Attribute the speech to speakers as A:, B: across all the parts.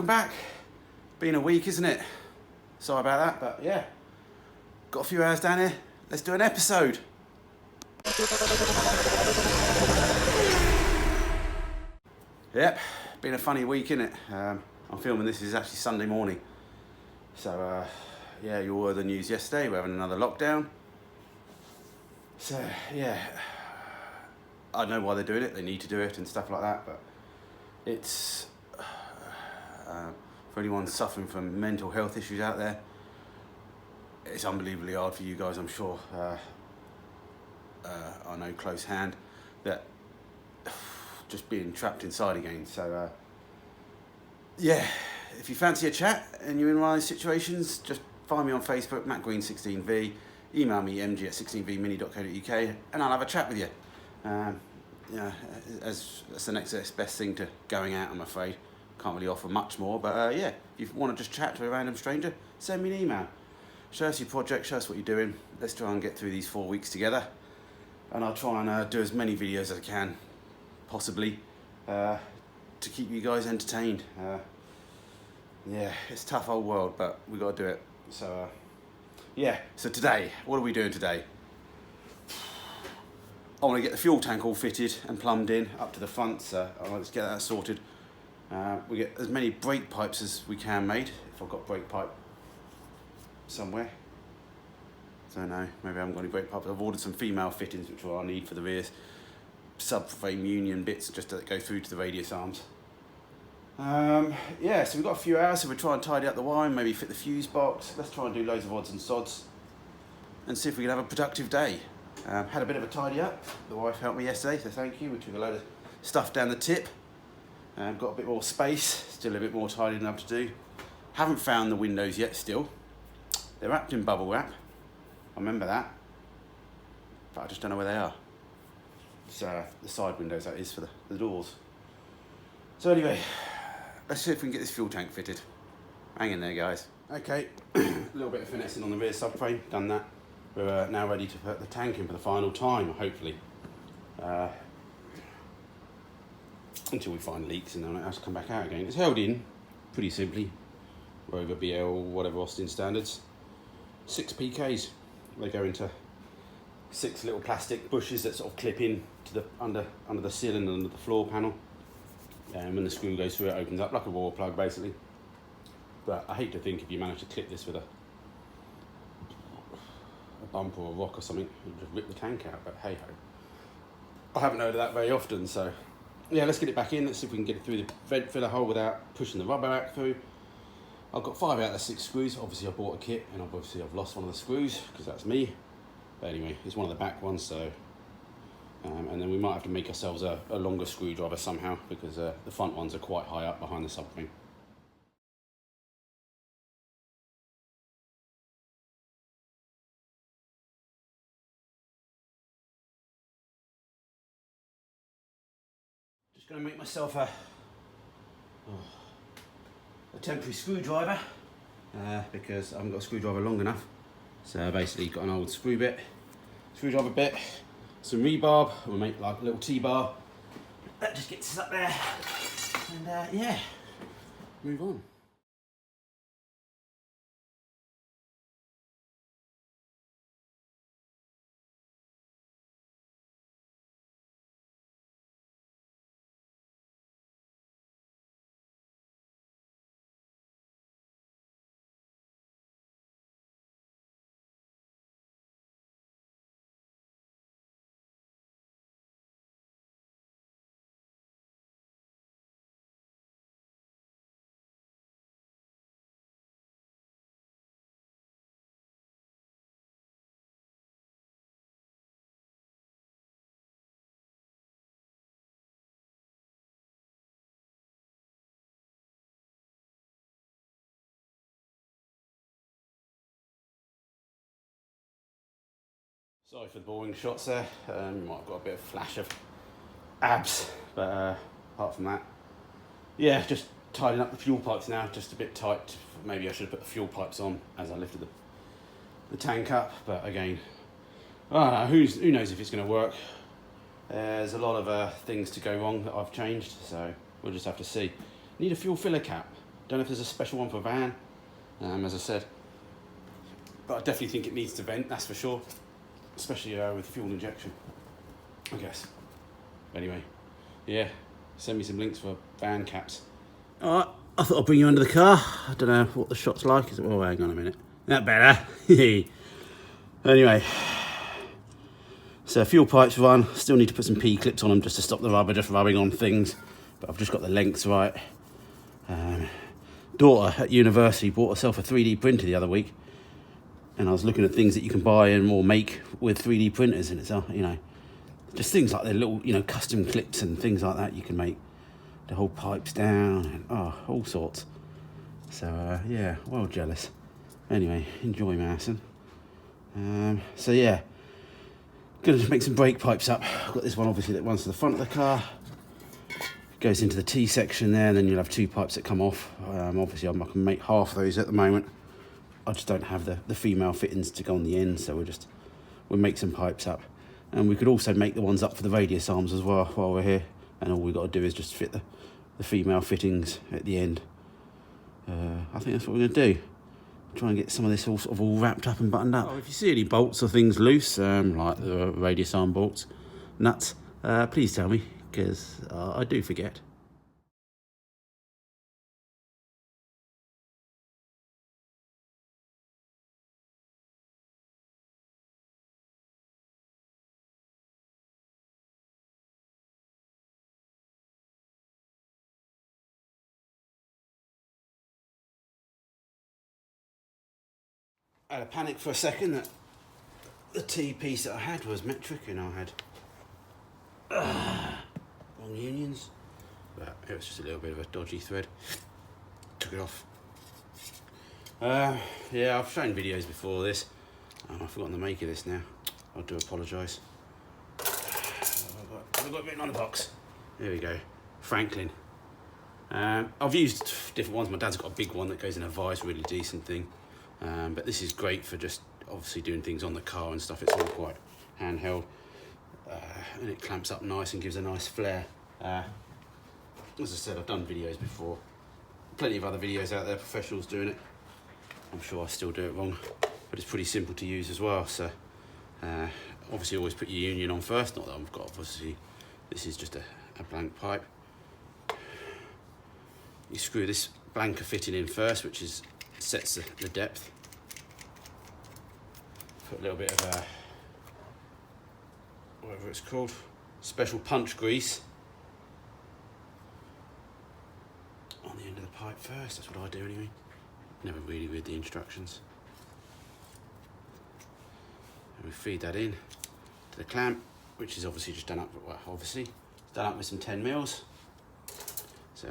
A: welcome back. Been a week, isn't it? Sorry about that, but yeah. Got a few hours down here. Let's do an episode. Yep, been a funny week, innit? I'm filming this is actually Sunday morning. So, yeah, you all heard the news yesterday. We're having another lockdown. So, yeah. I know why they're doing it. They need to do it and stuff like that, but it's... for anyone suffering from mental health issues out there, it's unbelievably hard for you guys, I'm sure. I know close hand that just being trapped inside again. So yeah, if you fancy a chat and you're in one of those situations, just find me on Facebook, mattgreen16v, email me mg@16vmini.co.uk and I'll have a chat with you. Yeah, as that's the next best thing to going out, I'm afraid. Can't really offer much more, but yeah, if you want to just chat to a random stranger, send me an email. Show us your project, show us what you're doing. Let's try and get through these 4 weeks together. And I'll try and do as many videos as I can, possibly, to keep you guys entertained. Yeah, it's a tough old world, but we got to do it. So, yeah, so today, what are we doing today? I want to get the fuel tank all fitted and plumbed in up to the front, so let's get that sorted. We get as many brake pipes as we can made, if I've got brake pipe somewhere. Don't know, maybe I haven't got any brake pipes. I've ordered some female fittings, which I'll need for the rear subframe union bits, just to go through to the radius arms. Yeah, so we've got a few hours, so we'll try and tidy up the wiring, maybe fit the fuse box. Let's try and do loads of odds and sods and see if we can have a productive day. Had a bit of a tidy up. The wife helped me yesterday, so thank you. We took a load of stuff down the tip. Got a bit more space, still a bit more tidying up to do. Haven't found the windows yet still. They're wrapped in bubble wrap. I remember that. But I just don't know where they are. It's the side windows, that is, for the doors. So anyway, let's see if we can get this fuel tank fitted. Hang in there, guys. Okay, a little bit of finessing on the rear subframe, done that. We're now ready to put the tank in for the final time, hopefully. Until we find leaks and then it has to come back out again. It's held in pretty simply, Rover BL, whatever Austin standards. 6 PKs. They go into 6 little plastic bushes that sort of clip in to the under the sill and under the floor panel. And when the screw goes through, it opens up like a wall plug, basically. But I hate to think if you manage to clip this with a bump or a rock or something, you'll just rip the tank out. But hey ho, I haven't heard of that very often, so. Yeah, let's get it back in. Let's see if we can get it through the vent filler hole without pushing the rubber back through. I've got 5 out of the 6 screws. Obviously, I bought a kit, and obviously I've lost one of the screws because that's me. But anyway, it's one of the back ones, so. And then we might have to make ourselves a longer screwdriver somehow because the front ones are quite high up behind the subframe. Just going to make myself a temporary screwdriver because I haven't got a screwdriver long enough. So I basically got an old screwdriver bit, some rebarb. We'll make like a little T-bar. That just gets us up there, and yeah, move on. Sorry for the boring shots there. You might have got a bit of flash of abs, but apart from that, yeah, just tidying up the fuel pipes now, just a bit tight. Maybe I should have put the fuel pipes on as I lifted the tank up, but again, I don't know, who knows if it's going to work. There's a lot of things to go wrong that I've changed, so we'll just have to see. Need a fuel filler cap. Don't know if there's a special one for van, as I said. But I definitely think it needs to vent, that's for sure. Especially with fuel injection, I guess. Anyway, yeah, send me some links for van caps. Alright, I thought I'd bring you under the car. I don't know what the shot's like. Oh, hang on a minute. That better? Anyway, so fuel pipes run. Still need to put some P-clips on them just to stop the rubber just rubbing on things. But I've just got the lengths right. Daughter at university bought herself a 3D printer the other week. And I was looking at things that you can buy and or make with 3D printers. And it's, you know, just things like the little, you know, custom clips and things like that you can make. To hold pipes down and all sorts. So yeah, well jealous. Anyway, enjoy Madison. So yeah, gonna just make some brake pipes up. I've got this one obviously that runs to the front of the car, goes into the T section there, and then you'll have two pipes that come off. Obviously I can make half those at the moment. I just don't have the female fittings to go on the end, so we'll make some pipes up. And we could also make the ones up for the radius arms as well while we're here, and all we've got to do is just fit the female fittings at the end. I think that's what we're going to do. Try and get some of this all sort of all wrapped up and buttoned up. If you see any bolts or things loose, like the radius arm bolts, nuts, please tell me, because I do forget. I had a panic for a second that the T piece that I had was metric and I had wrong unions, but it was just a little bit of a dodgy thread. Took it off. Yeah, I've shown videos before this. I've forgotten the make of this now. I do apologise. I've got it written on the box. There we go. Franklin. I've used different ones. My dad's got a big one that goes in a vice, really decent thing. But this is great for just obviously doing things on the car and stuff. It's all quite handheld, and it clamps up nice and gives a nice flare. As I said, I've done videos before. Plenty of other videos out there, professionals doing it. I'm sure I still do it wrong, but it's pretty simple to use as well. So obviously always put your union on first. Not that I've got, obviously, this is just a blank pipe. You screw this blanker fitting in first, which sets the depth. Put a little bit of whatever it's called, special punch grease on the end of the pipe first. That's what I do anyway. Never really read the instructions. And we feed that in to the clamp, which is obviously just done up. Well, obviously it's done up with some 10 mils. So,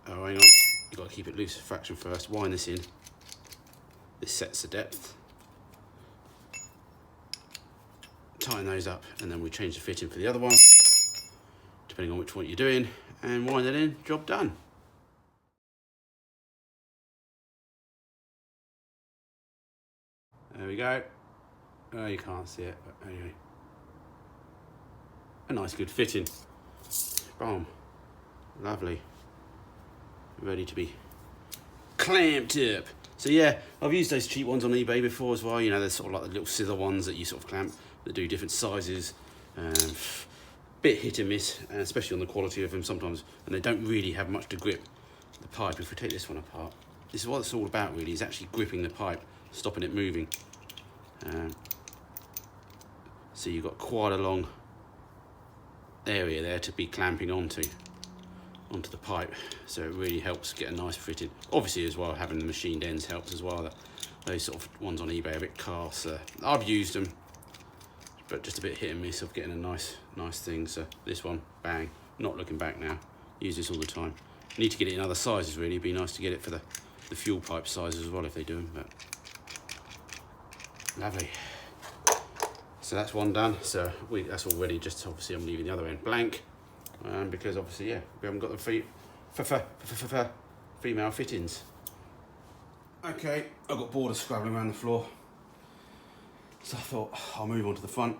A: oh, hang on. You've got to keep it loose a fraction first. Wind this in. This sets the depth. Tighten those up, and then we change the fitting for the other one, depending on which one you're doing, and wind it in. Job done. There we go. Oh, you can't see it, but anyway. A nice good fitting. Boom. Lovely. Ready to be clamped up. So yeah, I've used those cheap ones on eBay before as well. You know, they're sort of like the little scissor ones that you sort of clamp, that do different sizes. Bit hit and miss, and especially on the quality of them sometimes, and they don't really have much to grip the pipe. If we take this one apart, this is what it's all about really, is actually gripping the pipe, stopping it moving. So you've got quite a long area there to be clamping onto the pipe, so it really helps get a nice fitting. Obviously as well, having the machined ends helps as well. Those sort of ones on eBay are a bit cast. I've used them, but just a bit hit and miss of getting a nice thing. So this one, bang, not looking back now. Use this all the time. Need to get it in other sizes really. It'd be nice to get it for the fuel pipe sizes as well if they do them, but lovely. So that's one done. So that's already just, obviously I'm leaving the other end blank. Because obviously, yeah, we haven't got the female fittings. Okay, I've got borders scrabbling around the floor, so I thought I'll move on to the front.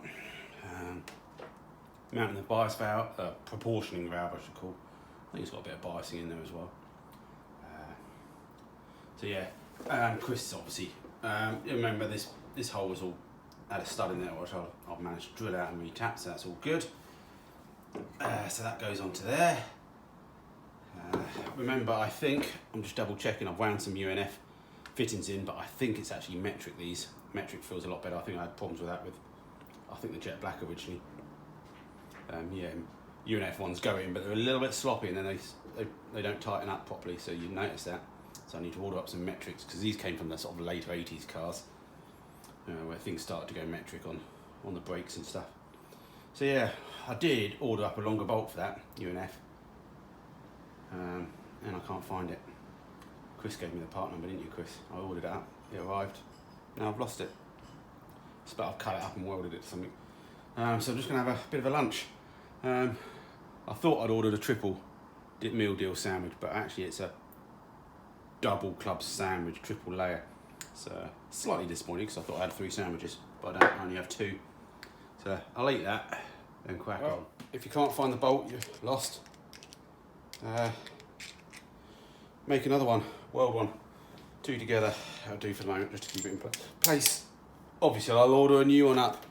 A: Mounting the bias valve, proportioning valve I should call. I think it's got a bit of biasing in there as well. So yeah, Chris obviously, remember this hole was all had a stud in there, which I've managed to drill out and re-tap, so that's all good. So that goes onto there. Remember, I think, I'm just double checking, I've wound some UNF fittings in, but I think it's actually metric these. Metric feels a lot better. I think I had problems with that with, I think the Jet Black originally. Yeah, UNF ones go in, but they're a little bit sloppy and then they don't tighten up properly, so you notice that. So I need to order up some metrics, because these came from the sort of later 80s cars, where things started to go metric on the brakes and stuff. So yeah, I did order up a longer bolt for that, UNF, and I can't find it. Chris gave me the part number, didn't you, Chris? I ordered it up, it arrived, now I've lost it. But I've cut it up and welded it to something. So I'm just going to have a bit of a lunch. I thought I'd ordered a triple meal deal sandwich, but actually it's a double club sandwich, triple layer. So slightly disappointing, because I thought I had 3 sandwiches, but I only have 2. So I'll eat that and crack on. If you can't find the bolt, you're lost. Make another one, weld one. 2 together, I'll do for the moment, just to keep it in place. Obviously I'll order a new one up.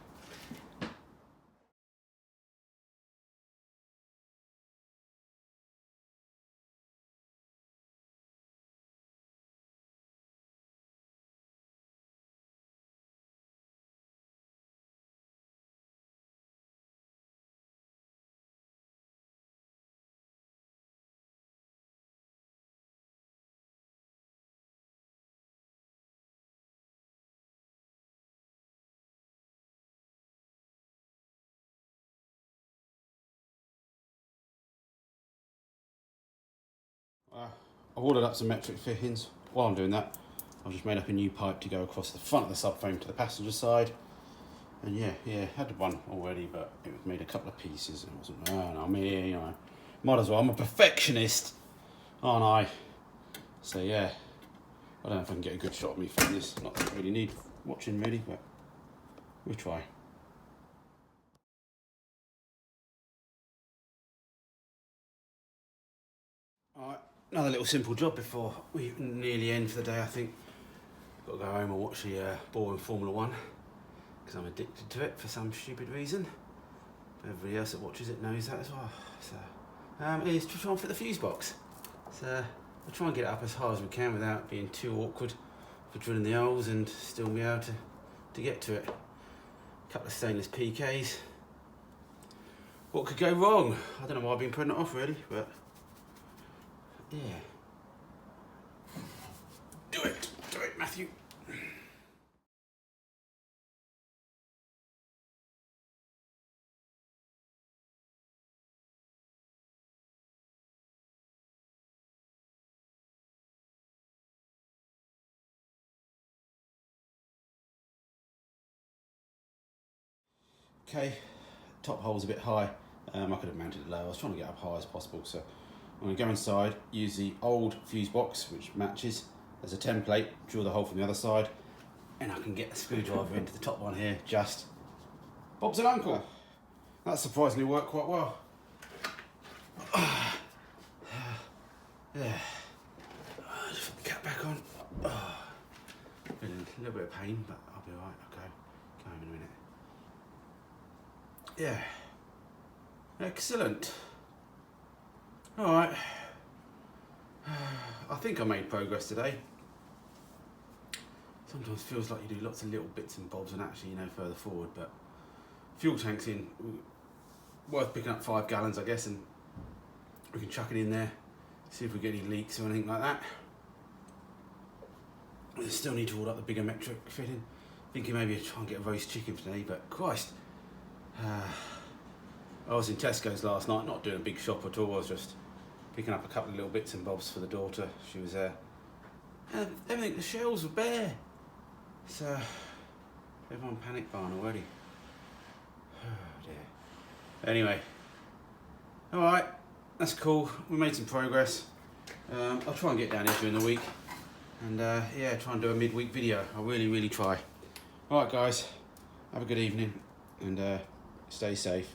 A: I've ordered up some metric fittings. While I'm doing that, I've just made up a new pipe to go across the front of the subframe to the passenger side. And yeah, had one already, but it was made a couple of pieces and it wasn't, no, me, you know, might as well. I'm a perfectionist, aren't I? So yeah, I don't know if I can get a good shot of me from this. Not that I really need watching really, but we'll try. Alright, another little simple job before we nearly end for the day, I think. Got to go home and watch the boring Formula 1, because I'm addicted to it for some stupid reason. But everybody else that watches it knows that as well. So, is to try and fit the fuse box. So, we'll try and get it up as high as we can without being too awkward for drilling the holes, and still be able to get to it. A couple of stainless PKs. What could go wrong? I don't know why I've been putting it off really, but yeah. Do it, Matthew. Okay, top hole's a bit high. I could have mounted it low. I was trying to get up high as possible, so I'm going to go inside, use the old fuse box, which matches. There's a template, drill the hole from the other side, and I can get the screwdriver into the top one here, just Bob's an uncle. That surprisingly worked quite well. Yeah. Just put the cap back on. Been in a little bit of pain, but I'll be alright. I'll go home in a minute. Yeah. Excellent. Alright. I think I made progress today. Sometimes feels like you do lots of little bits and bobs and actually you know further forward, but fuel tank's in. Worth picking up 5 gallons I guess, and we can chuck it in there, see if we get any leaks or anything like that. I still need to order up the bigger metric fitting. Thinking maybe I'd try and get a roast chicken today, but Christ. I was in Tesco's last night, not doing a big shop at all. I was just picking up a couple of little bits and bobs for the daughter. She was there. Everything, the shelves were bare. So, everyone panic buying already. Oh dear. Anyway, alright, that's cool. We made some progress. I'll try and get down here during the week. And yeah, try and do a midweek video. I'll really try. Alright guys, have a good evening and stay safe.